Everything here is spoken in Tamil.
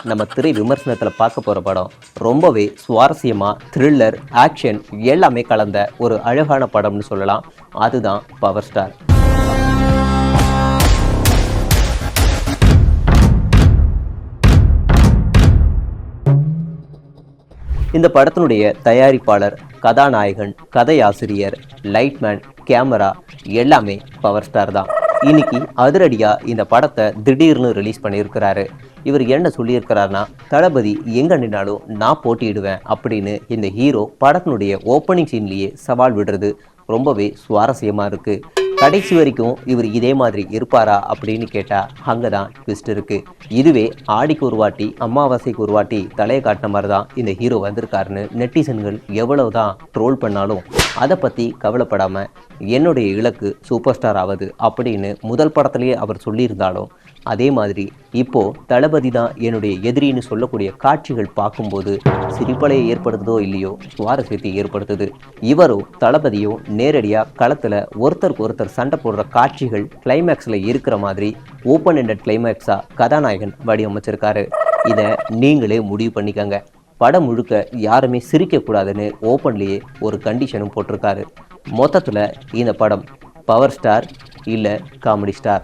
நம்ம திரை விமர்சனத்தில் பார்க்க போகிற படம் ரொம்பவே சுவாரஸ்யமாக த்ரில்லர், ஆக்ஷன் எல்லாமே கலந்த ஒரு அழகான படம்னு சொல்லலாம். அதுதான் பவர் ஸ்டார். இந்த படத்தினுடைய தயாரிப்பாளர், கதாநாயகன், கதையாசிரியர், லைட்மேன், கேமரா எல்லாமே பவர் ஸ்டார் தான். இன்னைக்கு அதிரடியா இந்த படத்தை திடீர்னு ரிலீஸ் பண்ணியிருக்கிறாரு. இவர் என்ன சொல்லியிருக்கிறாருன்னா, தளபதி எங்க நின்னாலும் நான் போட்டியிடுவேன் அப்படின்னு இந்த ஹீரோ படத்தினுடைய ஓப்பனிங் சீன்லேயே சவால் விடுறது ரொம்பவே சுவாரஸ்யமாக இருக்குது. கடைசி வரைக்கும் இவர் இதே மாதிரி இருப்பாரா அப்படின்னு கேட்டால் அங்கே தான் ட்விஸ்ட் இருக்குது. இதுவே ஆடிக்கு ஒரு வாட்டி, அமாவாசைக்கு ஒரு வாட்டி தலையை காட்டின மாதிரி தான் இந்த ஹீரோ வந்திருக்காருன்னு நெட்டிசன்கள் எவ்வளவு தான் ட்ரோல் பண்ணாலும் அதை பற்றி கவலைப்படாமல் என்னுடைய இலக்கு சூப்பர் ஸ்டார் ஆகுது அப்படின்னு முதல் படத்துலேயே அவர் சொல்லியிருந்தாலும், அதே மாதிரி இப்போது தளபதி தான் என்னுடைய எதிரின்னு சொல்லக்கூடிய காட்சிகள் பார்க்கும்போது சிரிப்பலையை ஏற்படுத்துதோ இல்லையோ சுவாரஸ்யத்தை ஏற்படுத்துது. இவரோ தளபதியோ நேரடியாக களத்தில் ஒருத்தருக்கு ஒருத்தர் சண்டை போடுற காட்சிகள் கிளைமேக்ஸில் இருக்கிற மாதிரி ஓப்பன் எண்டட் கிளைமேக்ஸாக கதாநாயகன் வடிவமைச்சிருக்காரு. இதை நீங்களே முடிவு பண்ணிக்கங்க. படம் முழுக்க யாருமே சிரிக்கக்கூடாதுன்னு ஓப்பன்லேயே ஒரு கண்டிஷனும் போட்டிருக்காரு. மொத்தத்தில் இந்த படம் பவர் ஸ்டார் இல்லை காமெடி ஸ்டார்.